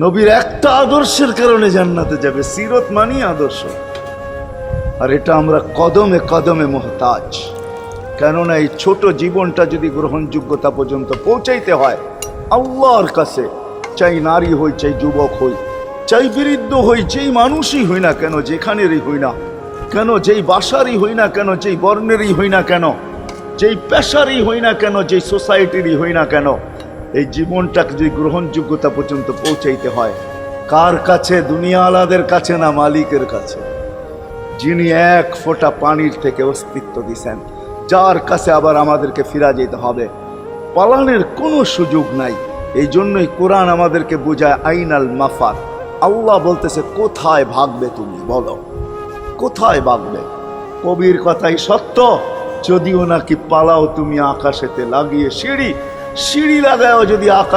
নবীর একটা আদর্শের কারণে জান্নাতে যাবে। সিরত মানি আদর্শ, আর এটা আমরা কদমে কদমে মুহতাজ। কেননা এই ছোট জীবনটা যদি গ্রহণযোগ্যতা পর্যন্ত পৌঁছাইতে হয় আল্লাহর কাছে, চাই নারী হই, চাই যুবক হই, চাই বৃদ্ধ হই, যেই মানুষই হই না কেন, যেখানেরই হই না কেন, যেই বাসারই হই না কেন, যেই বর্ণেরই হই না কেন, যেই পেশারই হই না কেন, যেই সোসাইটিরই হই না কেন, এই জীবনটাকে যদি গ্রহণযোগ্যতা পর্যন্ত পৌঁছাইতে হয় কার কাছে? দুনিয়া আলাদের কাছে না, মালিকের কাছে, যিনি এক ফোঁটা পানির থেকে অস্তিত্ব দিছেন, যার কাছে আবার আমাদেরকে ফিরা যেতে হবে। পালানের কোনো সুযোগ নাই। এই জন্যই কোরআন আমাদেরকে বোঝায় আইনাল মাফার। আল্লাহ বলতেছে কোথায় ভাগবে তুমি, বলো কোথায় ভাগবে? কবির কথাই সত্য, যদিও নাকি পালাও তুমি আকাশেতে লাগিয়ে সিঁড়ি, সিঁড়ি লাগাও যদি আকাশ